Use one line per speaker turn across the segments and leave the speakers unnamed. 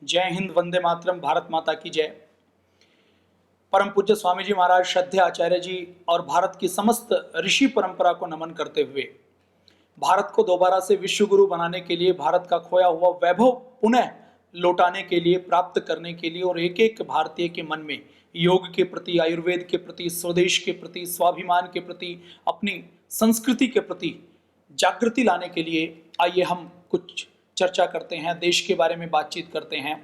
जय हिंद, वंदे मातरम, भारत माता की जय। परम पूज्य स्वामी जी महाराज, श्रद्धेय आचार्य जी और भारत की समस्त ऋषि परंपरा को नमन करते हुए भारत को दोबारा से विश्व गुरु बनाने के लिए, भारत का खोया हुआ वैभव पुनः लौटाने के लिए, प्राप्त करने के लिए और एक एक भारतीय के मन में योग के प्रति, आयुर्वेद के प्रति, स्वदेश के प्रति, स्वाभिमान के प्रति, अपनी संस्कृति के प्रति जागृति लाने के लिए आइए हम कुछ चर्चा करते हैं, देश के बारे में बातचीत करते हैं।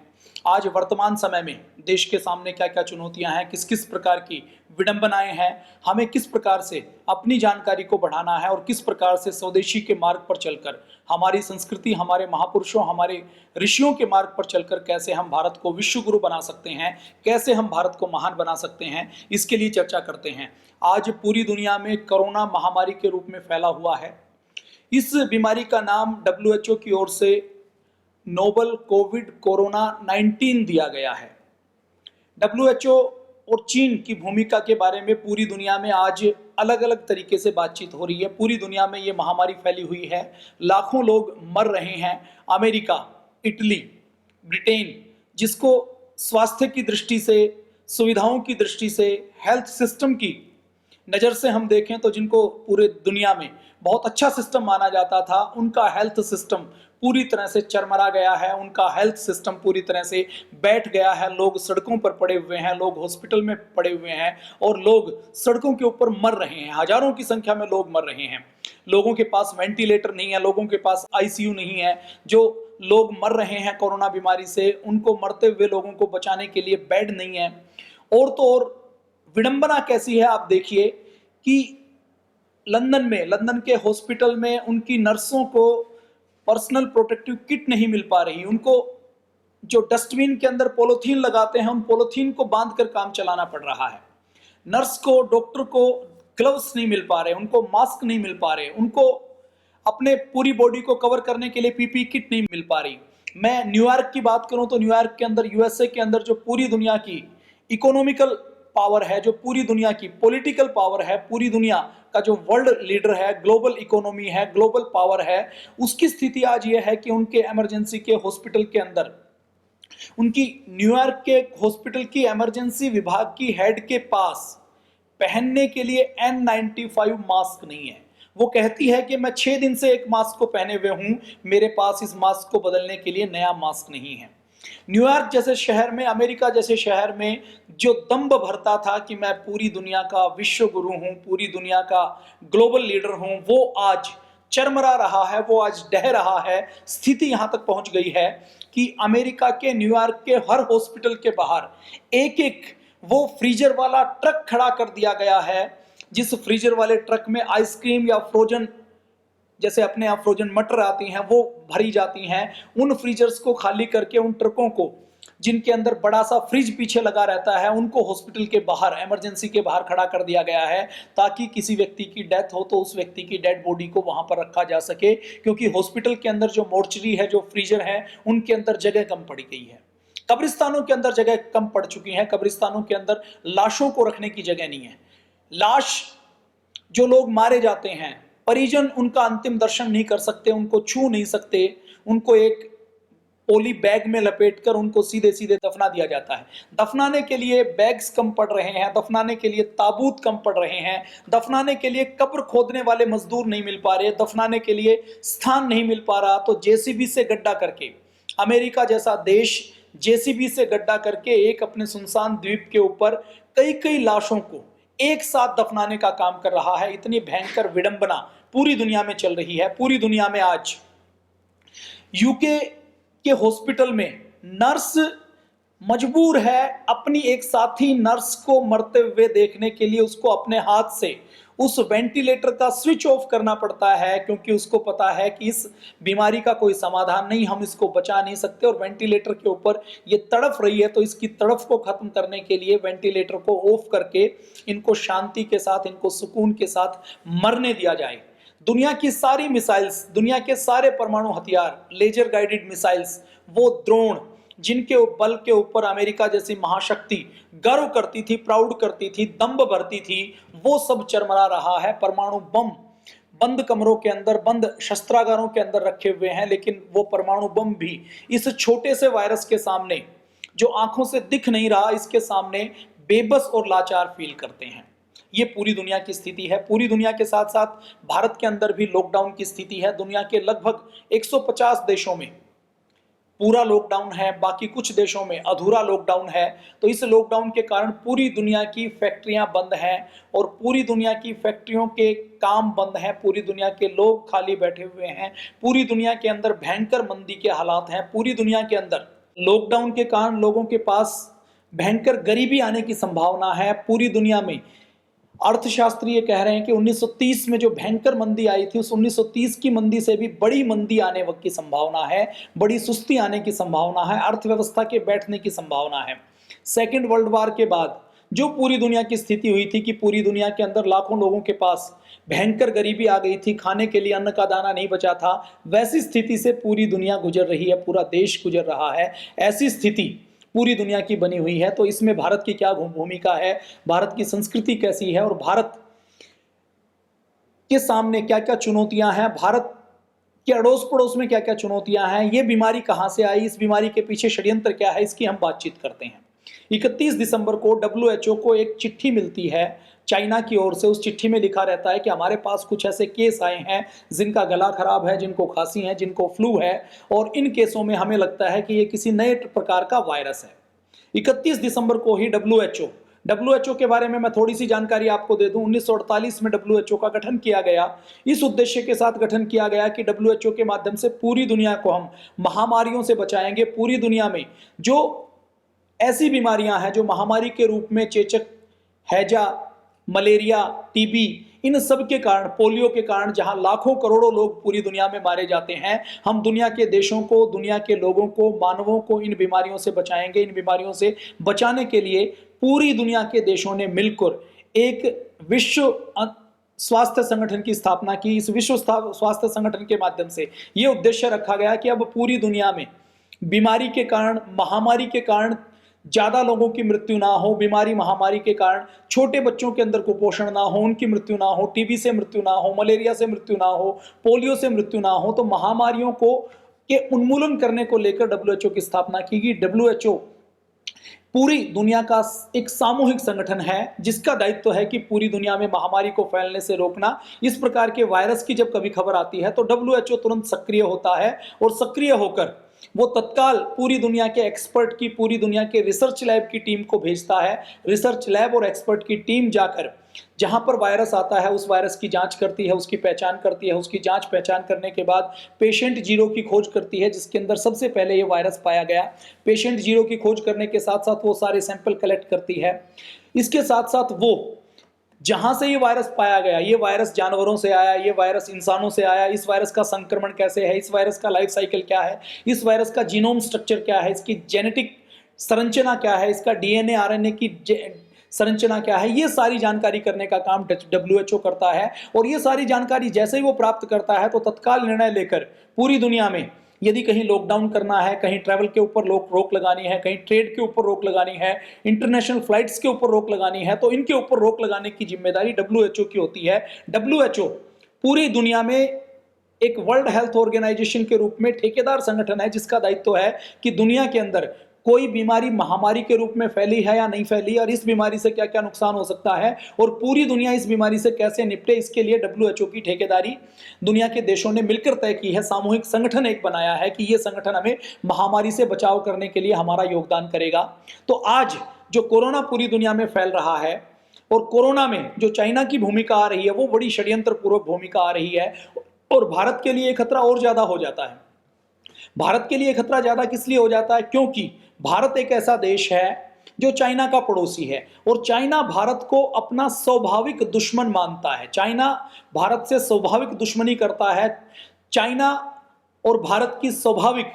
आज वर्तमान समय में देश के सामने क्या क्या चुनौतियां हैं, किस किस प्रकार की विडंबनाएं हैं, हमें किस प्रकार से अपनी जानकारी को बढ़ाना है और किस प्रकार से स्वदेशी के मार्ग पर चलकर, हमारी संस्कृति, हमारे महापुरुषों, हमारे ऋषियों के मार्ग पर चलकर कैसे हम भारत को विश्व गुरु बना सकते हैं, कैसे हम भारत को महान बना सकते हैं, इसके लिए चर्चा करते हैं। आज पूरी दुनिया में कोरोना महामारी के रूप में फैला हुआ है। इस बीमारी का नाम WHO की ओर से नोबल कोविड कोरोना 19 दिया गया है। WHO और चीन की भूमिका के बारे में पूरी दुनिया में आज अलग अलग तरीके से बातचीत हो रही है। पूरी दुनिया में ये महामारी फैली हुई है, लाखों लोग मर रहे हैं। अमेरिका, इटली, ब्रिटेन, जिसको स्वास्थ्य की दृष्टि से, सुविधाओं की दृष्टि से, हेल्थ सिस्टम की नज़र से हम देखें तो जिनको पूरे दुनिया में बहुत अच्छा सिस्टम माना जाता था, उनका हेल्थ सिस्टम पूरी तरह से चरमरा गया है, उनका हेल्थ सिस्टम पूरी तरह से बैठ गया है। लोग सड़कों पर पड़े हुए हैं, लोग हॉस्पिटल में पड़े हुए हैं और लोग सड़कों के ऊपर मर रहे हैं। हजारों की संख्या में लोग मर रहे हैं। लोगों के पास वेंटिलेटर नहीं है, लोगों के पास ICU नहीं है। जो लोग मर रहे हैं कोरोना बीमारी से, उनको, मरते हुए लोगों को बचाने के लिए बेड नहीं है। और तो और विडंबना कैसी है आप देखिए कि लंदन के हॉस्पिटल में उनकी नर्सों को पर्सनल प्रोटेक्टिव किट नहीं मिल पा रही। उनको जो डस्टबिन के अंदर पॉलीथीन लगाते हैं, उन पॉलीथीन को बांध कर काम चलाना पड़ रहा है। नर्स को, डॉक्टर को ग्लव्स नहीं मिल पा रहे, उनको मास्क नहीं मिल पा रहे, उनको अपने पूरी बॉडी को कवर करने के लिए PPE किट नहीं मिल पा रही। मैं न्यूयॉर्क की बात करूं तो न्यूयॉर्क के अंदर, USA के अंदर, जो पूरी दुनिया की इकोनॉमिकल पावर है, जो पूरी दुनिया की पॉलिटिकल पावर है, पूरी दुनिया का जो वर्ल्ड लीडर है, ग्लोबल इकोनॉमी है, ग्लोबल पावर है, उसकी स्थिति आज ये है कि उनके इमरजेंसी के हॉस्पिटल के अंदर, उनकी न्यूयॉर्क के हॉस्पिटल की इमरजेंसी विभाग की हेड के पास पहनने के लिए N95 मास्क नहीं है। वो कहती है कि मैं 6 दिन से एक मास्क को पहने हुए हूं, मेरे पास इस मास्क को बदलने के लिए नया मास्क नहीं है। न्यूयॉर्क जैसे शहर में, अमेरिका जैसे शहर में जो दंभ भरता था कि मैं पूरी दुनिया का विश्व गुरु हूं, पूरी दुनिया का ग्लोबल लीडर हूं, वो आज चरमरा रहा है, वो आज ढह रहा है। स्थिति यहां तक पहुंच गई है कि अमेरिका के, न्यूयॉर्क के हर हॉस्पिटल के बाहर एक एक वो फ्रीजर वाला ट्रक खड़ा कर दिया गया है, जिस फ्रीजर वाले ट्रक में आइसक्रीम या फ्रोजन, जैसे अपने यहाँ फ्रोजन मटर आती हैं, वो भरी जाती हैं। उन फ्रीजर्स को खाली करके, उन ट्रकों को, जिनके अंदर बड़ा सा फ्रिज पीछे लगा रहता है, उनको हॉस्पिटल के बाहर, इमरजेंसी के बाहर खड़ा कर दिया गया है, ताकि किसी व्यक्ति की डेथ हो तो उस व्यक्ति की डेड बॉडी को वहां पर रखा जा सके। क्योंकि हॉस्पिटल के अंदर जो मोर्चरी है, जो फ्रीजर है, उनके अंदर जगह कम पड़ गई है। कब्रिस्तानों के अंदर जगह कम पड़ चुकी है। कब्रिस्तानों के अंदर लाशों को रखने की जगह नहीं है। लाश, जो लोग मारे जाते हैं, परिजन उनका अंतिम दर्शन नहीं कर सकते, उनको छू नहीं सकते, उनको एक पोली बैग में लपेटकर उनको सीधे सीधे दफना दिया जाता है। दफनाने के लिए बैग्स कम पड़ रहे हैं, दफनाने के लिए ताबूत कम पड़ रहे हैं, दफनाने के लिए कब्र खोदने वाले मजदूर नहीं मिल पा रहे, दफनाने के लिए स्थान नहीं मिल पा रहा। तो JCB से गड्ढा करके, अमेरिका जैसा देश JCB से गड्ढा करके एक अपने सुनसान द्वीप के ऊपर कई कई लाशों को एक साथ दफनाने का काम कर रहा है। इतनी भयंकर विडंबना पूरी दुनिया में चल रही है। पूरी दुनिया में आज UK के हॉस्पिटल में नर्स मजबूर है अपनी एक साथी नर्स को मरते हुए देखने के लिए, उसको अपने हाथ से उस वेंटिलेटर का स्विच ऑफ करना पड़ता है, क्योंकि उसको पता है कि इस बीमारी का कोई समाधान नहीं, हम इसको बचा नहीं सकते और वेंटिलेटर के ऊपर ये तड़फ रही है, तो इसकी तड़फ को खत्म करने के लिए वेंटिलेटर को ऑफ करके इनको शांति के साथ, इनको सुकून के साथ मरने दिया जाए। दुनिया की सारी मिसाइल्स, दुनिया के सारे परमाणु हथियार, लेजर गाइडेड मिसाइल्स, वो द्रोण जिनके बल के ऊपर अमेरिका जैसी महाशक्ति गर्व करती थी, प्राउड करती थी, दंभ भरती थी, वो सब चरमरा रहा है। परमाणु बम बंद कमरों के अंदर, बंद शस्त्रागारों के अंदर रखे हुए हैं, लेकिन वो परमाणु बम भी इस छोटे से वायरस के सामने, जो आंखों से दिख नहीं रहा, इसके सामने बेबस और लाचार फील करते हैं। ये पूरी दुनिया की स्थिति है। पूरी दुनिया के साथ साथ भारत के अंदर भी लॉकडाउन की स्थिति है। दुनिया के लगभग 150 देशों में पूरा लॉकडाउन है, बाकी कुछ देशों में अधूरा लॉकडाउन है। तो इस लॉकडाउन के कारण पूरी दुनिया की फैक्ट्रियां बंद हैं और पूरी दुनिया की फैक्ट्रियों के काम बंद हैं। पूरी दुनिया के लोग खाली बैठे हुए हैं। पूरी दुनिया के अंदर भयंकर मंदी के हालात हैं। पूरी दुनिया के अंदर लॉकडाउन के कारण लोगों के पास भयंकर गरीबी आने की संभावना है। पूरी दुनिया में अर्थशास्त्री ये कह रहे हैं कि 1930 में जो भयंकर मंदी आई थी, उस 1930 की मंदी से भी बड़ी मंदी आने वक्त की संभावना है, बड़ी सुस्ती आने की संभावना है, अर्थव्यवस्था के बैठने की संभावना है। सेकेंड वर्ल्ड वॉर के बाद जो पूरी दुनिया की स्थिति हुई थी कि पूरी दुनिया के अंदर लाखों लोगों के पास भयंकर गरीबी आ गई थी, खाने के लिए अन्न का दाना नहीं बचा था, वैसी स्थिति से पूरी दुनिया गुजर रही है, पूरा देश गुजर रहा है। ऐसी स्थिति पूरी दुनिया की बनी हुई है। तो इसमें भारत की क्या भूमिका है, भारत की संस्कृति कैसी है और भारत के सामने क्या क्या चुनौतियां हैं, भारत के अड़ोस पड़ोस में क्या क्या चुनौतियां हैं, ये बीमारी कहां से आई, इस बीमारी के पीछे षड्यंत्र क्या है, इसकी हम बातचीत करते हैं। 31 दिसंबर को WHO को एक चिट्ठी मिलती है चाइना की ओर से। उस चिट्ठी में लिखा रहता है कि हमारे पास कुछ ऐसे केस आए हैं जिनका गला खराब है, जिनको खांसी है, जिनको फ्लू है, और इन केसों में हमें लगता है कि ये किसी नए प्रकार का वायरस है। 31 दिसंबर को ही WHO के बारे में मैं थोड़ी सी जानकारी आपको दे दूं। 1948 में WHO का गठन किया गया। इस उद्देश्य के साथ गठन किया गया कि WHO के माध्यम से पूरी दुनिया को हम महामारियों से बचाएंगे। पूरी दुनिया में जो ऐसी बीमारियां हैं जो महामारी के रूप में चेचक, हैजा, मलेरिया, टीबी, इन सब के कारण, पोलियो के कारण, जहां लाखों करोड़ों लोग पूरी दुनिया में मारे जाते हैं, हम दुनिया के देशों को, दुनिया के लोगों को, मानवों को इन बीमारियों से बचाएंगे। इन बीमारियों से बचाने के लिए पूरी दुनिया के देशों ने मिलकर एक विश्व स्वास्थ्य संगठन की स्थापना की। इस विश्व स्वास्थ्य संगठन के माध्यम से यह उद्देश्य रखा गया कि अब पूरी दुनिया में बीमारी के कारण, महामारी के कारण ज्यादा लोगों की मृत्यु ना हो, बीमारी महामारी के कारण छोटे बच्चों के अंदर कुपोषण ना हो, उनकी मृत्यु ना हो, टीबी से मृत्यु ना हो, मलेरिया से मृत्यु ना हो, पोलियो से मृत्यु ना हो। तो महामारियों को के उन्मूलन करने को लेकर WHO की स्थापना की गई। WHO पूरी दुनिया का एक सामूहिक संगठन है जिसका दायित्व है कि पूरी दुनिया में महामारी को फैलने से रोकना। इस प्रकार के वायरस की जब कभी खबर आती है तो WHO तुरंत सक्रिय होता है और सक्रिय होकर वो तत्काल पूरी दुनिया के एक्सपर्ट की, पूरी दुनिया के रिसर्च लैब की टीम को भेजता है। रिसर्च लैब और एक्सपर्ट की टीम जाकर जहां पर वायरस आता है उस वायरस की जांच करती है, उसकी पहचान करती है। उसकी जांच पहचान करने के बाद पेशेंट जीरो की खोज करती है, जिसके अंदर सबसे पहले ये वायरस पाया गया। पेशेंट जीरो की खोज करने के साथ साथ वो सारे सैंपल कलेक्ट करती है। इसके साथ साथ वो जहां से ये वायरस पाया गया, ये वायरस जानवरों से आया, ये वायरस इंसानों से आया, इस वायरस का संक्रमण कैसे है, इस वायरस का लाइफ साइकिल क्या है, इस वायरस का जीनोम स्ट्रक्चर क्या है, इसकी जेनेटिक संरचना क्या है, इसका DNA RNA की संरचना क्या है, ये सारी जानकारी करने का काम WHO करता है। और ये सारी जानकारी जैसे ही वो प्राप्त करता है तो तत्काल निर्णय लेकर पूरी दुनिया में यदि कहीं लॉकडाउन करना है, कहीं ट्रैवल के ऊपर रोक लगानी है, कहीं ट्रेड के ऊपर रोक लगानी है, इंटरनेशनल फ्लाइट्स के ऊपर रोक लगानी है, तो इनके ऊपर रोक लगाने की जिम्मेदारी WHO की होती है। WHO पूरी दुनिया में एक वर्ल्ड हेल्थ ऑर्गेनाइजेशन के रूप में ठेकेदार संगठन है जिसका दायित्व है कि दुनिया के अंदर कोई बीमारी महामारी के रूप में फैली है या नहीं फैली, और इस बीमारी से क्या क्या नुकसान हो सकता है और पूरी दुनिया इस बीमारी से कैसे निपटे, इसके लिए WHO की ठेकेदारी दुनिया के देशों ने मिलकर तय की है। सामूहिक संगठन एक बनाया है कि ये संगठन हमें महामारी से बचाव करने के लिए हमारा योगदान करेगा। तो आज जो कोरोना पूरी दुनिया में फैल रहा है और कोरोना में जो चाइना की भूमिका आ रही है वो बड़ी षड्यंत्र पूर्वक भूमिका आ रही है और भारत के लिए खतरा और ज्यादा हो जाता है। भारत के लिए खतरा ज्यादा किस लिए हो जाता है? क्योंकि भारत एक ऐसा देश है जो चाइना का पड़ोसी है और चाइना भारत को अपना स्वाभाविक दुश्मन मानता है। चाइना भारत से स्वाभाविक दुश्मनी करता है। चाइना और भारत की स्वाभाविक,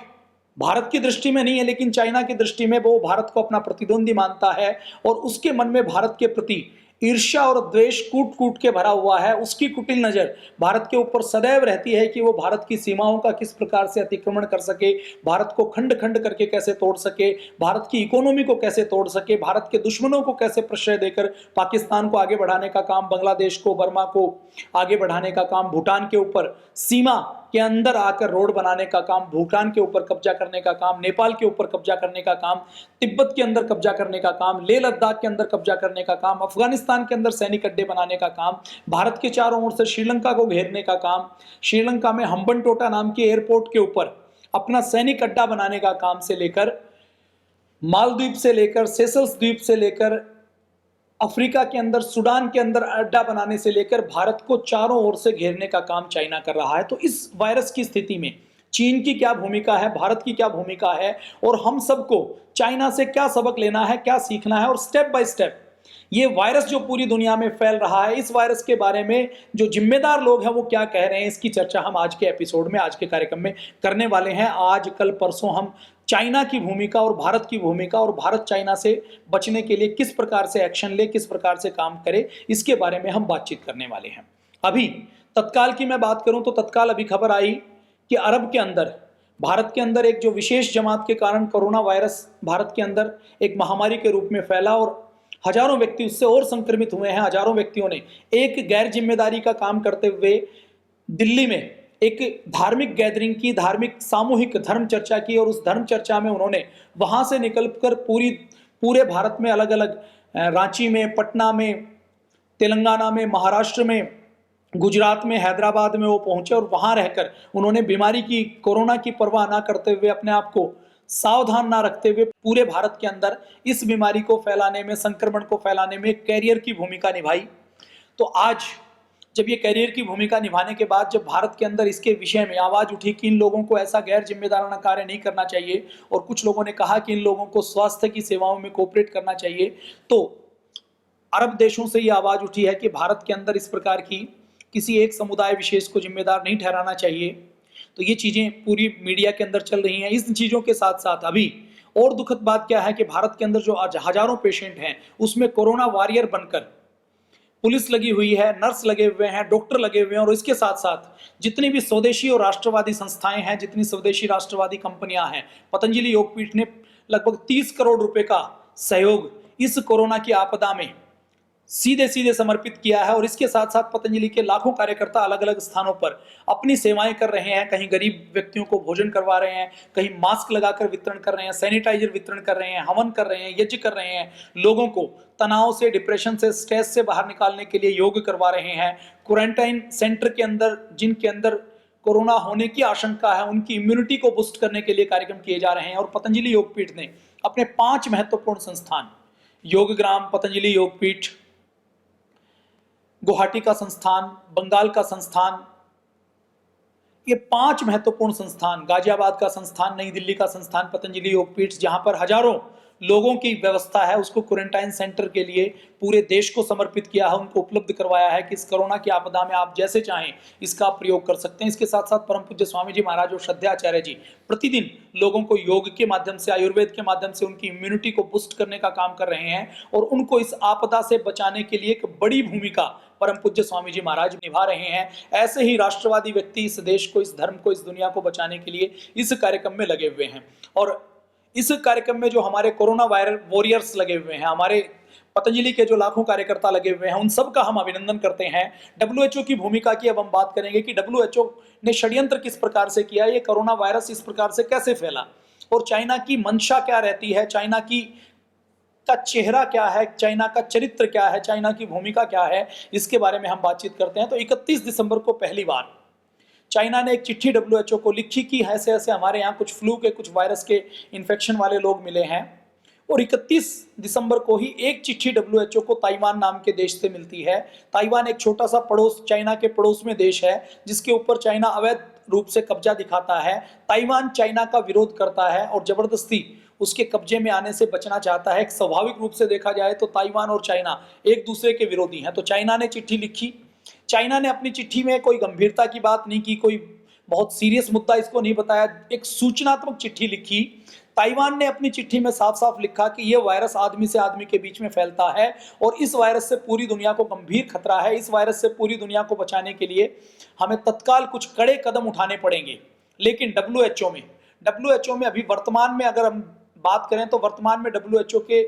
भारत की दृष्टि में नहीं है लेकिन चाइना की दृष्टि में वो भारत को अपना प्रतिद्वंदी मानता है और उसके मन में भारत के प्रति ईर्ष्या और द्वेष कूट कूट के भरा हुआ है, उसकी कुटिल नजर भारत के ऊपर सदैव रहती है कि वो भारत की सीमाओं का किस प्रकार से अतिक्रमण कर सके, भारत को खंड खंड करके कैसे तोड़ सके, भारत की इकोनॉमी को कैसे तोड़ सके, भारत के दुश्मनों को कैसे प्रश्रय देकर पाकिस्तान को आगे बढ़ाने का काम, बांग्लादेश को, बर्मा को आगे बढ़ाने का काम, भूटान के ऊपर सीमा के अंदर आकर रोड बनाने का काम, भूटान के ऊपर कब्जा करने का काम, नेपाल के ऊपर कब्जा करने का काम, तिब्बत के अंदर कब्जा करने का काम, लेह लद्दाख के अंदर कब्जा करने का काम, अफगानिस्तान के अंदर सैनिक अड्डे बनाने का काम, भारत के चारों ओर से श्रीलंका को घेरने का काम, श्रीलंका में हम्बनटोटा नाम के एयरपोर्ट के ऊपर अपना सैनिक अड्डा बनाने का काम से लेकर, मालदीव से लेकर, सेशल्स द्वीप से लेकर, अफ्रीका के अंदर, सूडान के अंदर अड्डा बनाने से लेकर भारत को चारों ओर से घेरने का काम चाइना कर रहा है। तो इस वायरस की स्थिति में चीन की क्या भूमिका है, भारत की क्या भूमिका है, और हम सबको चाइना से क्या सबक लेना है, क्या सीखना है, और स्टेप बाय स्टेप ये वायरस जो पूरी दुनिया में फैल रहा है, इस वायरस के बारे में जो जिम्मेदार लोग हैं वो क्या कह रहे हैं, इसकी चर्चा हम आज के एपिसोड में, आज के कार्यक्रम में करने वाले हैं। आज कल परसों हम चाइना की भूमिका और भारत की भूमिका, और भारत चाइना से बचने के लिए किस प्रकार से एक्शन ले, किस प्रकार से काम करे, इसके बारे में हम बातचीत करने वाले हैं। अभी तत्काल की मैं बात करूं तो तत्काल अभी खबर आई कि अरब के अंदर, भारत के अंदर एक जो विशेष जमात के कारण कोरोना वायरस भारत के अंदर एक महामारी के रूप में फैला और हजारों व्यक्ति उससे और संक्रमित हुए हैं। हजारों व्यक्तियों ने एक गैर जिम्मेदारी का काम करते हुए दिल्ली में एक धार्मिक गैदरिंग की, धार्मिक सामूहिक धर्म चर्चा की, और उस धर्म चर्चा में उन्होंने वहां से निकलकर पूरे भारत में अलग अलग, रांची में, पटना में, तेलंगाना में, महाराष्ट्र में, गुजरात में, हैदराबाद में वो पहुंचे और वहां रहकर उन्होंने बीमारी की, कोरोना की परवाह ना करते हुए, अपने आप को सावधान ना रखते हुए पूरे भारत के अंदर इस बीमारी को फैलाने में, संक्रमण को फैलाने में कैरियर की भूमिका निभाई। तो आज जब ये कैरियर की भूमिका निभाने के बाद जब भारत के अंदर इसके विषय में आवाज उठी कि इन लोगों को ऐसा गैर जिम्मेदाराना कार्य नहीं करना चाहिए, और कुछ लोगों ने कहा कि इन लोगों को स्वास्थ्य की सेवाओं में कोऑपरेट करना चाहिए, तो अरब देशों से ये आवाज उठी है कि भारत के अंदर इस प्रकार की किसी एक समुदाय विशेष को जिम्मेदार नहीं ठहराना चाहिए। तो ये चीजें पूरी मीडिया के अंदर चल रही हैं। इस चीजों के साथ साथ अभी और दुखद बात क्या है कि भारत के अंदर जो आज हजारों पेशेंट हैं उसमें कोरोना वॉरियर बनकर पुलिस लगी हुई है, नर्स लगे हुए हैं, डॉक्टर लगे हुए हैं, और इसके साथ साथ जितनी भी स्वदेशी और राष्ट्रवादी संस्थाएं हैं, जितनी स्वदेशी राष्ट्रवादी कंपनियां हैं, पतंजलि योगपीठ ने लगभग 30 करोड़ रुपए का सहयोग इस कोरोना की आपदा में सीधे सीधे समर्पित किया है। और इसके साथ साथ पतंजलि के लाखों कार्यकर्ता अलग अलग स्थानों पर अपनी सेवाएं कर रहे हैं, कहीं गरीब व्यक्तियों को भोजन करवा रहे हैं, कहीं मास्क लगाकर वितरण कर रहे हैं, सैनिटाइजर वितरण कर रहे हैं, हवन कर रहे हैं, यज्ञ कर रहे हैं, लोगों को तनाव से, डिप्रेशन से, स्ट्रेस से बाहर निकालने के लिए योग करवा रहे हैं। क्वारंटाइन सेंटर के अंदर जिनके अंदर कोरोना होने की आशंका है उनकी इम्यूनिटी को बूस्ट करने के लिए कार्यक्रम किए जा रहे हैं। और पतंजलि योगपीठ ने अपने 5 महत्वपूर्ण संस्थान, योगग्राम, पतंजलि योगपीठ, गुवाहाटी का संस्थान, बंगाल का संस्थान, ये 5 महत्वपूर्ण संस्थान, गाजियाबाद का संस्थान, नई दिल्ली का संस्थान, पतंजलि योगपीठ, जहां पर हजारों लोगों की व्यवस्था है, उसको क्वारंटाइन सेंटर के लिए पूरे देश को समर्पित किया है, उनको उपलब्ध करवाया है कि इस कोरोना की आपदा में आप जैसे चाहें इसका प्रयोग कर सकते हैं। इसके साथ साथ परम पूज्य स्वामी जी महाराज और श्रद्धाचार्य जी प्रतिदिन लोगों को योग के माध्यम से, आयुर्वेद के माध्यम से उनकी इम्यूनिटी को बूस्ट करने का काम कर रहे हैं, और उनको इस आपदा से बचाने के लिए एक बड़ी भूमिका परम पूज्य स्वामी जी महाराज निभा रहे हैं। ऐसे ही राष्ट्रवादी व्यक्ति इस देश को, इस धर्म को, इस दुनिया को बचाने के लिए इस कार्यक्रम में लगे हुए हैं। और इस कार्यक्रम में जो हमारे कोरोना वायरस वॉरियर्स लगे हुए हैं, हमारे पतंजलि के जो लाखों कार्यकर्ता लगे हुए हैं, उन सब का हम अभिनंदन करते हैं। डब्ल्यूएचओ की भूमिका की अब हम बात करेंगे कि डब्ल्यूएचओ ने षड्यंत्र किस प्रकार से किया, ये कोरोना वायरस इस प्रकार से कैसे फैला, और चाइना की मंशा क्या रहती है, चाइना की का चेहरा क्या है, चाइना का चरित्र क्या है, चाइना की भूमिका क्या है, इसके बारे में हम बातचीत करते हैं। तो 31 दिसंबर को पहली बार चाइना ने एक चिट्ठी डब्ल्यूएचओ को लिखी कि ऐसे ऐसे हमारे यहाँ कुछ फ्लू के, कुछ वायरस के इन्फेक्शन वाले लोग मिले हैं। और 31 दिसंबर को ही एक चिट्ठी डब्ल्यूएचओ को ताइवान नाम के देश से मिलती है। ताइवान एक छोटा सा पड़ोस, चाइना के पड़ोस में देश है, जिसके ऊपर चाइना अवैध रूप से कब्जा दिखाता है। ताइवान चाइना का विरोध करता है और जबरदस्ती उसके कब्जे में आने से बचना चाहता है। एक स्वाभाविक रूप से देखा जाए तो ताइवान और चाइना एक दूसरे के विरोधी हैं। तो चाइना ने चिट्ठी लिखी। चाइना ने अपनी चिट्ठी में कोई गंभीरता की बात नहीं की, कोई बहुत सीरियस मुद्दा इसको नहीं बताया, एक सूचनात्मक चिट्ठी लिखी ताइवान ने अपनी चिट्ठी में साफ साफ लिखा कि यह वायरस आदमी से आदमी के बीच में फैलता है और इस वायरस से पूरी दुनिया को गंभीर खतरा है। इस वायरस से पूरी दुनिया को बचाने के लिए हमें तत्काल कुछ कड़े कदम उठाने पड़ेंगे। लेकिन डब्ल्यूएचओ में अभी वर्तमान में अगर हम बात करें तो वर्तमान में डब्ल्यूएचओ के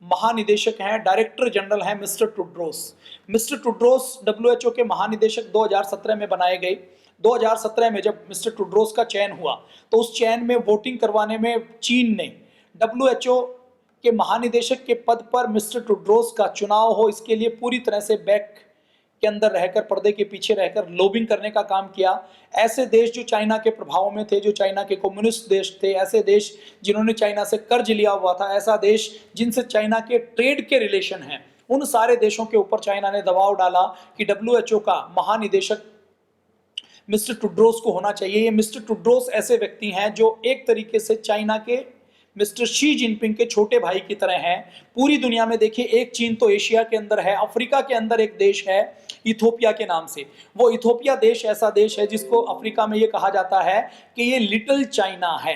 महानिदेशक हैं, डायरेक्टर जनरल हैं मिस्टर टुड्रोस डब्ल्यूएचओ के महानिदेशक 2017 में बनाए गए। 2017 में जब मिस्टर टुड्रोस का चयन हुआ तो उस चयन में वोटिंग करवाने में चीन ने डब्ल्यूएचओ के महानिदेशक के पद पर मिस्टर टुड्रोस का चुनाव हो, इसके लिए पूरी तरह से बैक के अंदर रहकर, पर्दे के पीछे रहकर लॉबिंग करने का काम किया। ऐसे देश जो चाइना के प्रभाव में थे, जो चाइना के कम्युनिस्ट देश थे, ऐसे देश जिन्होंने चाइना से कर्ज लिया हुआ था, ऐसा देश जिनसे चाइना के ट्रेड के रिलेशन हैं, उन सारे देशों के ऊपर चाइना ने दबाव डाला कि डब्ल्यूएचओ का महानिदेशक मिस्टर टुड्रोस को होना चाहिए। ये मिस्टर टुड्रोस ऐसे व्यक्ति हैं जो एक तरीके से चाइना के मिस्टर शी जिनपिंग के छोटे भाई की तरह हैं। पूरी दुनिया में देखिए, एक चीन तो एशिया के अंदर है, अफ्रीका के अंदर एक देश है इथोपिया के नाम से। वो इथोपिया देश ऐसा देश है जिसको अफ्रीका में ये कहा जाता है कि ये लिटिल चाइना है।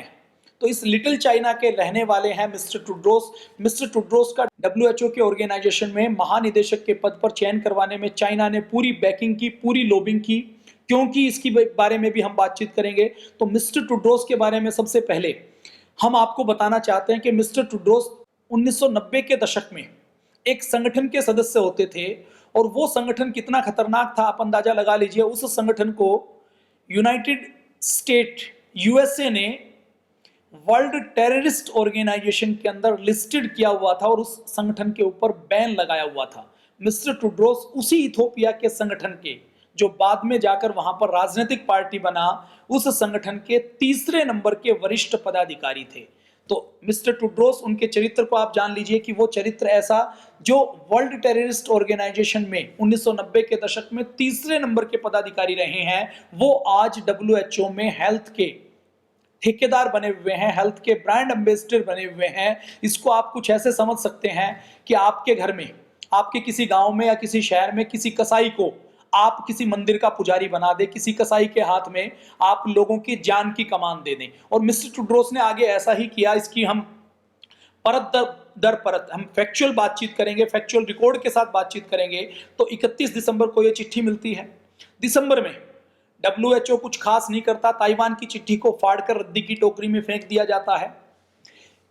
तो इस लिटिल चाइना के रहने वाले हैं मिस्टर टुड्रोस। मिस्टर टुड्रोस का डब्ल्यूएचओ के ऑर्गेनाइजेशन में महानिदेशक के पद पर चयन करवाने में चाइना ने पूरी बैकिंग की, पूरी लॉबिंग की, क्योंकि इसकी बारे में भी हम बातचीत करेंगे। तो मिस्टर टुड्रोस के बारे में सबसे पहले हम आपको बताना चाहते हैं कि मिस्टर टुड्रोस 1990 के दशक में एक संगठन के सदस्य होते थे और वो संगठन कितना खतरनाक था आप अंदाजा लगा लीजिए। उस संगठन को यूनाइटेड स्टेट यूएसए ने वर्ल्ड टेररिस्ट ऑर्गेनाइजेशन के अंदर लिस्टेड किया हुआ था और उस संगठन के ऊपर बैन लगाया हुआ था। मिस्टर टुड्रोस उसी इथोपिया के संगठन के, जो बाद में जाकर वहां पर राजनीतिक पार्टी बना, उस संगठन के तीसरे नंबर के वरिष्ठ पदाधिकारी थे। तो मिस्टर टुड्रोस, उनके चरित्र को आप जान लीजिए कि वो चरित्र ऐसा जो वर्ल्ड टेररिस्ट ऑर्गेनाइजेशन में 1990 के दशक में तीसरे नंबर के पदाधिकारी रहे हैं, वो आज डब्ल्यूएचओ में हेल्थ के ठेकेदार बने हुए हैं, हेल्थ के ब्रांड एम्बेसडर बने हुए हैं। इसको आप कुछ ऐसे समझ सकते हैं कि आपके घर में, आपके किसी गांव में या किसी शहर में किसी कसाई को आप किसी मंदिर का पुजारी बना दे, किसी कसाई के हाथ में आप लोगों की जान की कमान दे दें। और मिस्टर टुड्रोस ने आगे ऐसा ही किया। इसकी हम परत दर परत हम फैक्चुअल बातचीत करेंगे, फैक्चुअल रिकॉर्ड के साथ बातचीत करेंगे। तो 31 दिसंबर को यह चिट्ठी मिलती है। दिसंबर में डब्ल्यूएचओ कुछ खास नहीं करता, ताइवान की चिट्ठी को फाड़कर रद्दी की टोकरी में फेंक दिया जाता है।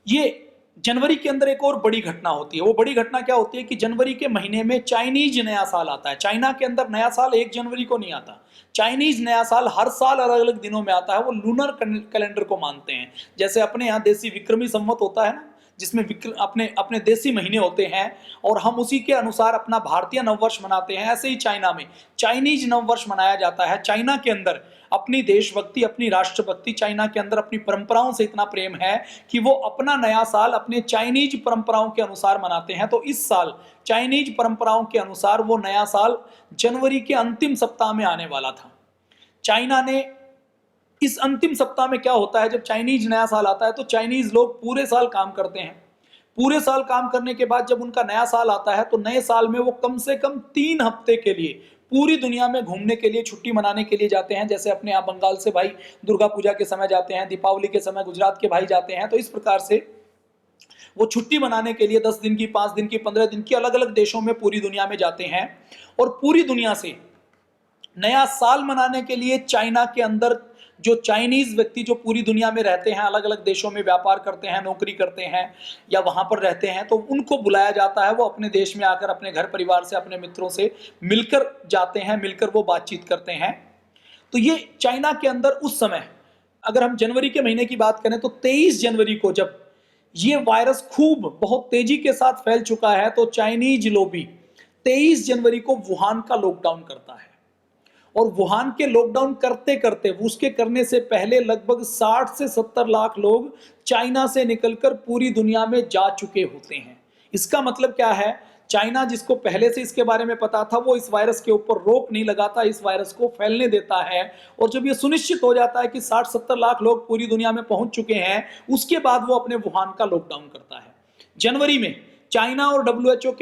ये जनवरी के अंदर एक और बड़ी घटना होती है। वो बड़ी घटना क्या होती है कि जनवरी के महीने में चाइनीज नया साल आता है। चाइना के अंदर नया साल 1 जनवरी को नहीं आता। चाइनीज नया साल हर साल अलग अलग दिनों में आता है। वो लूनर कैलेंडर को मानते हैं। जैसे अपने यहाँ देसी विक्रमी संवत होता है ना, जिसमें अपने देसी महीने होते हैं और हम उसी के अनुसार अपना भारतीय नववर्ष मनाते हैं, ऐसे ही चाइना में चाइनीज नववर्ष मनाया जाता है। चाइना के अंदर अपनी देशभक्ति, अपनी राष्ट्रभक्ति, चाइना के अंदर अपनी परंपराओं से इतना प्रेम है कि वो अपना नया साल अपने चाइनीज परंपराओं के अनुसार मनाते हैं। तो इस साल चाइनीज परंपराओं के अनुसार वो नया साल जनवरी के अंतिम सप्ताह में आने वाला था। चाइना ने इस अंतिम सप्ताह में क्या होता है, जब चाइनीज नया साल आता है तो चाइनीज लोग पूरे साल काम करते हैं। पूरे साल काम करने के बाद जब उनका नया साल आता है तो नए साल में वो कम से कम 3 हफ्ते के लिए पूरी दुनिया में घूमने के लिए, छुट्टी मनाने के लिए जाते हैं। जैसे अपने यहाँ बंगाल से भाई दुर्गा पूजा के समय जाते हैं, दीपावली के समय गुजरात के भाई जाते हैं। तो इस प्रकार से वो छुट्टी मनाने के लिए 10 दिन की, 5 दिन की, 15 दिन की अलग अलग देशों में पूरी दुनिया में जाते हैं। और पूरी दुनिया से नया साल मनाने के लिए चाइना के अंदर जो चाइनीज व्यक्ति जो पूरी दुनिया में रहते हैं, अलग अलग देशों में व्यापार करते हैं, नौकरी करते हैं या वहां पर रहते हैं, तो उनको बुलाया जाता है। वो अपने देश में आकर अपने घर परिवार से, अपने मित्रों से मिलकर जाते हैं, मिलकर वो बातचीत करते हैं। तो ये चाइना के अंदर उस समय, अगर हम जनवरी के महीने की बात करें तो 23 जनवरी को जब ये वायरस खूब बहुत तेजी के साथ फैल चुका है तो चाइनीज लॉबी 23 जनवरी को वुहान का लॉकडाउन करता है। और वुहान के लॉकडाउन करते करते, उसके करने से पहले लगभग 60 से 70 लाख लोग चाइना से निकलकर पूरी दुनिया में जा चुके होते हैं। इसका मतलब क्या है, चाइना जिसको पहले से इसके बारे में पता था, वो इस वायरस के ऊपर रोक नहीं लगाता, इस वायरस को फैलने देता है। और जब ये सुनिश्चित हो जाता है कि 60-70 लाख लोग पूरी दुनिया में पहुंच चुके हैं, उसके बाद वो अपने वुहान का लॉकडाउन करता है। जनवरी में चाइना और डब्ल्यूएचओ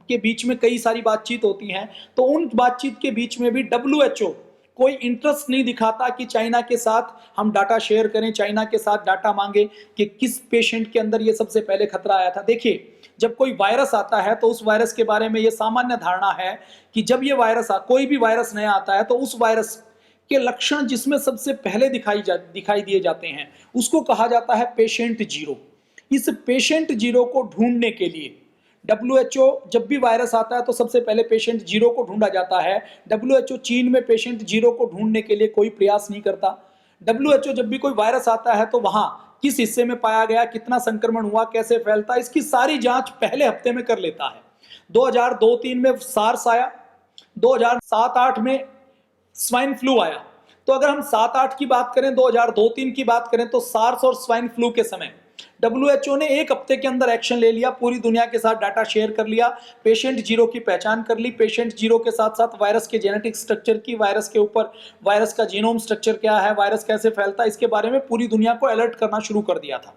के बीच में कई सारी बातचीत होती हैं। तो उन बातचीत के बीच में भी डब्ल्यूएचओ कोई इंटरेस्ट नहीं दिखाता कि चाइना के साथ हम डाटा शेयर करें, चाइना के साथ डाटा मांगे कि किस पेशेंट के अंदर ये सबसे पहले खतरा आया था। देखिए, जब कोई वायरस आता है तो उस वायरस के बारे में ये सामान्य धारणा है कि जब ये वायरस कोई भी वायरस नया आता है तो उस वायरस के लक्षण जिसमें सबसे पहले दिखाई दिए जाते हैं उसको कहा जाता है पेशेंट जीरो। इस पेशेंट जीरो को ढूंढने के लिए WHO जब भी वायरस आता है तो सबसे पहले पेशेंट जीरो को ढूंढा जाता है। WHO चीन में पेशेंट जीरो को ढूंढने के लिए कोई प्रयास नहीं करता। WHO जब भी कोई वायरस आता है तो वहां किस हिस्से में पाया गया, कितना संक्रमण हुआ, कैसे फैलता है, इसकी सारी जांच पहले हफ्ते में कर लेता है। 2002-3 में सार्स आया, 2007-8 में स्वाइन फ्लू आया। तो अगर हम 7-8 की बात करें, 2002-3 की बात करें तो सार्स और स्वाइन फ्लू के समय WHO ने एक हफ्ते के अंदर एक्शन ले लिया, पूरी दुनिया के साथ डाटा शेयर कर लिया, पेशेंट जीरो की पहचान कर ली, पेशेंट जीरो के साथ साथ वायरस के जेनेटिक स्ट्रक्चर की, वायरस के ऊपर वायरस का जीनोम स्ट्रक्चर क्या है, वायरस कैसे फैलता है, इसके बारे में पूरी दुनिया को अलर्ट करना शुरू कर दिया था।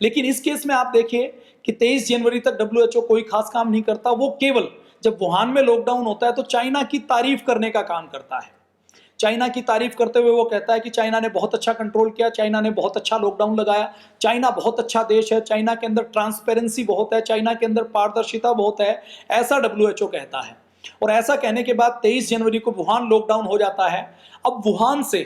लेकिन इस केस में आप देखिए कि 23 जनवरी तक WHO कोई खास काम नहीं करता। वो केवल जब वुहान में लॉकडाउन होता है तो चाइना की तारीफ करने का काम करता है। चाइना की तारीफ करते हुए वो कहता है कि चाइना ने बहुत अच्छा कंट्रोल किया, चाइना ने बहुत अच्छा लॉकडाउन लगाया, चाइना बहुत अच्छा देश है, चाइना के अंदर ट्रांसपेरेंसी बहुत है, चाइना के अंदर पारदर्शिता बहुत है, ऐसा WHO कहता है। और ऐसा कहने के बाद 23 जनवरी को वुहान लॉकडाउन हो जाता है। अब वुहान से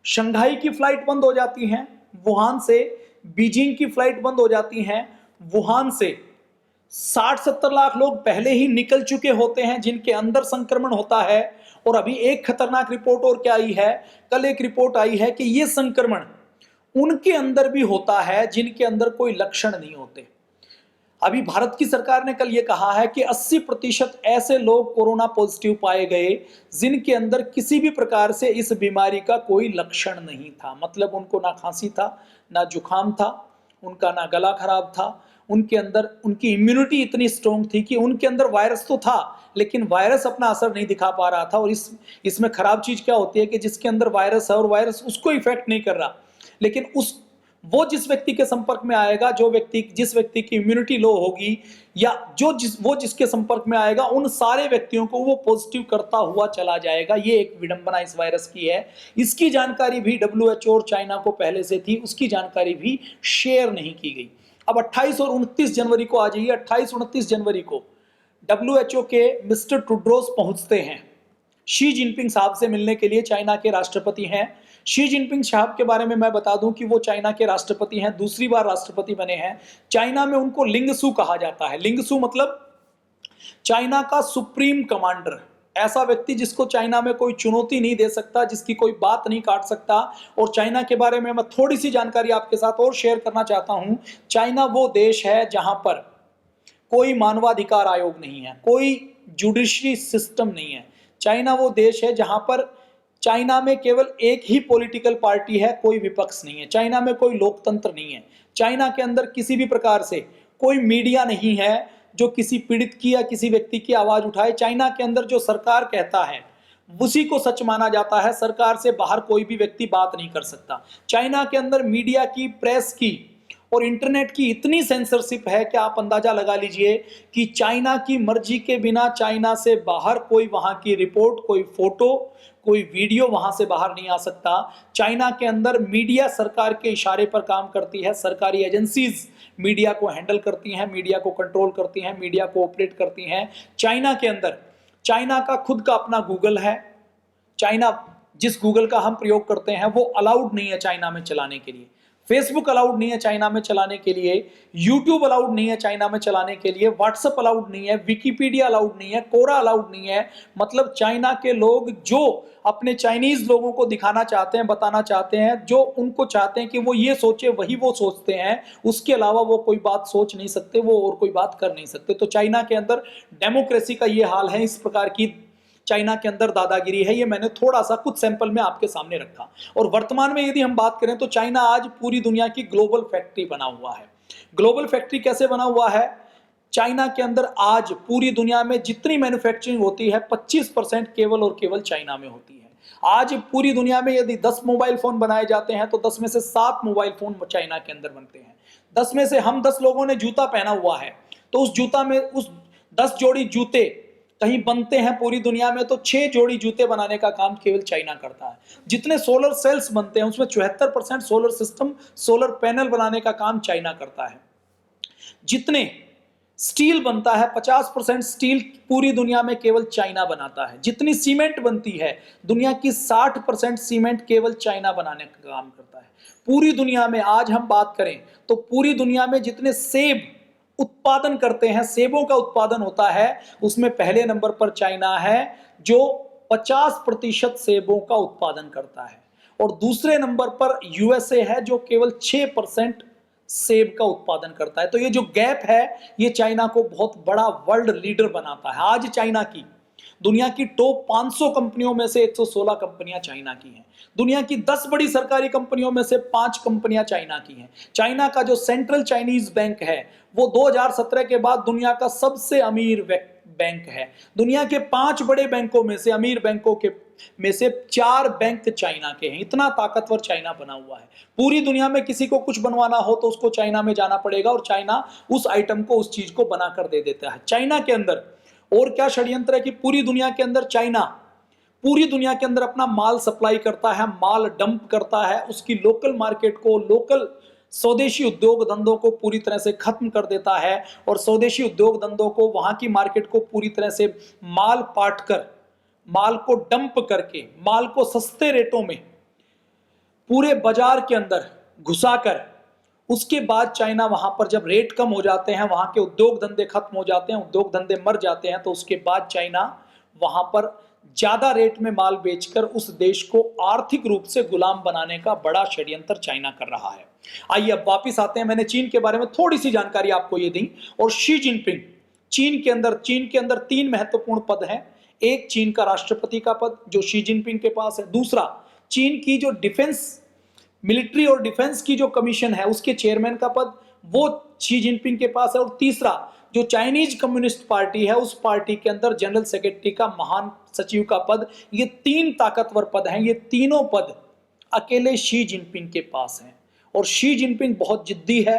शंघाई की फ्लाइट बंद हो जाती हैं, वुहान से बीजिंग की फ्लाइट बंद हो जाती हैं, वुहान से 60-70 लाख लोग पहले ही निकल चुके होते हैं जिनके अंदर संक्रमण होता है। और अभी एक खतरनाक रिपोर्ट और क्या आई है, कल एक रिपोर्ट आई है कि यह संक्रमण उनके अंदर भी होता है जिनके अंदर कोई लक्षण नहीं होते। अभी भारत की सरकार ने कल यह कहा है कि 80% ऐसे लोग कोरोना पॉजिटिव पाए गए जिनके अंदर किसी भी प्रकार से इस बीमारी का कोई लक्षण नहीं था। मतलब उनको ना खांसी था, ना जुकाम था, उनका ना गला खराब था, उनके अंदर उनकी इम्यूनिटी इतनी स्ट्रॉन्ग थी कि उनके अंदर वायरस तो था लेकिन वायरस अपना असर नहीं दिखा पा रहा था। और इसमें खराब चीज क्या होती है कि जिसके अंदर वायरस है और वायरस उसको इफेक्ट नहीं कर रहा, लेकिन वो जिस व्यक्ति के संपर्क में आएगा, जिस व्यक्ति की इम्यूनिटी लो होगी या जिसके संपर्क में आएगा, उन सारे व्यक्तियों को वो पॉजिटिव करता हुआ चला जाएगा। ये एक विडंबना इस वायरस की है। इसकी जानकारी भी WHO और चाइना को पहले से थी, उसकी जानकारी भी शेयर नहीं की गई। अब 28 और 29 जनवरी को आ जाइए। 28-29 जनवरी को WHO के मिस्टर टुड्रोस पहुंचते हैं शी जिनपिंग साहब से मिलने के लिए। चाइना के राष्ट्रपति हैं शी जिनपिंग साहब। के बारे में मैं बता दूं कि वो चाइना के राष्ट्रपति हैं, दूसरी बार राष्ट्रपति बने हैं। चाइना में उनको लिंगसू कहा जाता है। लिंगसू मतलब चाइना का सुप्रीम कमांडर, ऐसा व्यक्ति जिसको चाइना में कोई चुनौती नहीं दे सकता, जिसकी कोई बात नहीं काट सकता। और चाइना के बारे में मैं थोड़ी सी जानकारी आपके साथ और शेयर करना चाहता हूं। चाइना वो देश है जहां पर कोई मानवाधिकार आयोग नहीं है, कोई जुडिशरी सिस्टम नहीं है। चाइना वो देश है जहां पर चाइना में केवल एक ही पॉलिटिकल पार्टी है, कोई विपक्ष नहीं है। चाइना में कोई लोकतंत्र नहीं है। चाइना के अंदर किसी भी प्रकार से कोई मीडिया नहीं है जो किसी पीड़ित की या किसी व्यक्ति की आवाज उठाए। चाइना के अंदर जो सरकार कहता है उसी को सच माना जाता है। सरकार से बाहर कोई भी व्यक्ति बात नहीं कर सकता। चाइना के अंदर मीडिया की, प्रेस की और इंटरनेट की इतनी सेंसरशिप है कि आप अंदाजा लगा लीजिए कि चाइना की मर्जी के बिना चाइना से बाहर कोई वहां की रिपोर्ट, कोई फोटो, कोई वीडियो वहां से बाहर नहीं आ सकता। चाइना के अंदर मीडिया सरकार के इशारे पर काम करती है। सरकारी एजेंसीज मीडिया को हैंडल करती हैं, मीडिया को कंट्रोल करती हैं, मीडिया को ऑपरेट करती हैं। चाइना के अंदर चाइना का खुद का अपना गूगल है। चाइना जिस गूगल का हम प्रयोग करते हैं वो अलाउड नहीं है चाइना में चलाने के लिए। फेसबुक अलाउड नहीं है चाइना में चलाने के लिए, यूट्यूब अलाउड नहीं है चाइना में चलाने के लिए, व्हाट्सएप अलाउड नहीं है, विकिपीडिया अलाउड नहीं है, कोरा अलाउड नहीं है। मतलब चाइना के लोग जो अपने चाइनीज लोगों को दिखाना चाहते हैं, बताना चाहते हैं, जो उनको चाहते हैं कि वो ये सोचे वही वो सोचते हैं, उसके अलावा वो कोई बात सोच नहीं सकते, वो और कोई बात कर नहीं सकते। तो चाइना के अंदर डेमोक्रेसी का ये हाल है। इस प्रकार की चाइना के अंदर दादागिरी है। ये मैंने थोड़ा सा कुछ सैंपल में आपके सामने रखा। और वर्तमान में यदि हम बात करें तो चाइना आज पूरी दुनिया की ग्लोबल फैक्ट्री बना हुआ है। ग्लोबल फैक्ट्री कैसे बना हुआ है? चाइना के अंदर आज पूरी दुनिया में जितनी मैन्युफैक्चरिंग होती है 25% केवल और केवल चाइना में होती है। आज पूरी दुनिया में यदि 10 मोबाइल फोन बनाए जाते हैं तो 10 में से 7 मोबाइल फोन चाइना के अंदर बनते हैं। 10 में से हम 10 लोगों ने जूता पहना हुआ है तो उस जूता में, उस 10 जोड़ी जूते कहीं बनते हैं पूरी दुनिया में तो 6 जोड़ी जूते बनाने का काम केवल चाइना करता है। जितने सोलर सेल्स बनते हैं उसमें 74% सोलर सिस्टम, सोलर पैनल बनाने का काम चाइना करता है। जितने स्टील बनता है 50% स्टील पूरी दुनिया में केवल चाइना बनाता है। जितनी सीमेंट बनती है दुनिया की 60% सीमेंट केवल चाइना बनाने का काम करता है। पूरी दुनिया में आज हम बात करें तो पूरी दुनिया में जितने सेब उत्पादन करते हैं, सेबों का उत्पादन होता है, उसमें पहले नंबर पर चाइना है जो 50% सेबों का उत्पादन करता है, और दूसरे नंबर पर यूएसए है जो केवल 6% सेब का उत्पादन करता है। तो ये जो गैप है ये चाइना को बहुत बड़ा वर्ल्ड लीडर बनाता है। आज चाइना की दुनिया की टॉप 500 कंपनियों में से 116 कंपनियां चाइना की हैं। दुनिया की 10 बड़ी सरकारी कंपनियों में से 5 कंपनियां चाइना की हैं। चाइना का जो सेंट्रल चाइनीज बैंक है वो 2017 के बाद दुनिया का सबसे अमीर बैंक है। दुनिया के 5 बड़े बैंकों में से, अमीर बैंकों के में से 4 बैंक चाइना के हैं। इतना ताकतवर चाइना बना हुआ है। पूरी दुनिया में किसी को कुछ बनवाना हो तो उसको चाइना में जाना पड़ेगा और चाइना उस आइटम को, उस चीज को बनाकर दे देता है। चाइना के अंदर और क्या षड्यंत्र है कि पूरी दुनिया के अंदर चाइना पूरी दुनिया के अंदर अपना माल सप्लाई करता है, माल डंप करता है, उसकी लोकल मार्केट को, लोकल स्वदेशी उद्योग धंधों को पूरी तरह से खत्म कर देता है और स्वदेशी उद्योग धंधों को, वहां की मार्केट को पूरी तरह से माल पाट कर, माल को डंप करके, माल को सस्ते रेटों में पूरे बाजार के अंदर घुसाकर, उसके बाद चाइना वहां पर जब रेट कम हो जाते हैं, वहां के उद्योग धंधे खत्म हो जाते हैं, उद्योग धंधे मर जाते हैं, तो उसके बाद चाइना वहां पर ज्यादा रेट में माल बेचकर उस देश को आर्थिक रूप से गुलाम बनाने का बड़ा षड्यंत्र चाइना कर रहा है। आइए अब वापिस आते हैं। मैंने चीन के बारे में थोड़ी सी जानकारी आपको ये दी, और शी जिनपिंग, चीन के अंदर 3 महत्वपूर्ण पद हैं। एक चीन का राष्ट्रपति का पद जो शी जिनपिंग के पास है, दूसरा चीन की जो डिफेंस, मिलिट्री और डिफेंस की जो कमीशन है उसके चेयरमैन का पद वो शी जिनपिंग के पास है, और तीसरा जो चाइनीज कम्युनिस्ट पार्टी है उस पार्टी के अंदर जनरल सेक्रेटरी का महान सचिव का पद। ये 3 ताकतवर पद हैं। ये तीनों पद अकेले शी जिनपिंग के पास हैं, और शी जिनपिंग बहुत जिद्दी है,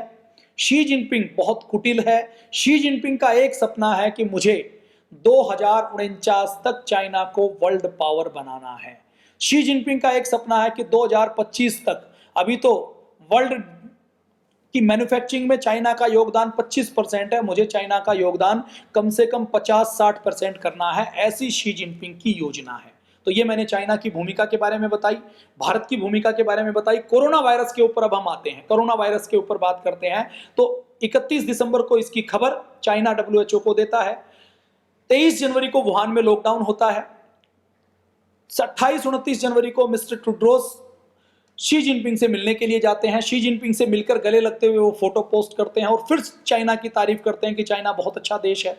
शी जिनपिंग बहुत कुटिल है। शी जिनपिंग का एक सपना है कि मुझे 2049 तक चाइना को वर्ल्ड पावर बनाना है। शी जिनपिंग का एक सपना है कि 2025 तक, अभी तो वर्ल्ड की मैन्युफैक्चरिंग में चाइना का योगदान 25% है, मुझे चाइना का योगदान कम से कम 50-60% करना है। ऐसी शी जिनपिंग की योजना है। तो ये मैंने चाइना की भूमिका के बारे में बताई, भारत की भूमिका के बारे में बताई। कोरोना वायरस के ऊपर अब हम आते हैं, कोरोना वायरस के ऊपर बात करते हैं। तो 31 दिसंबर को इसकी खबर चाइना WHO को देता है। 23 जनवरी को वुहान में लॉकडाउन होता है। 28-29 जनवरी को मिस्टर ट्रूडोस शी जिनपिंग से मिलने के लिए जाते हैं। शी जिनपिंग से मिलकर गले लगते हुए वो फोटो पोस्ट करते हैं और फिर चाइना की तारीफ करते हैं कि चाइना बहुत अच्छा देश है।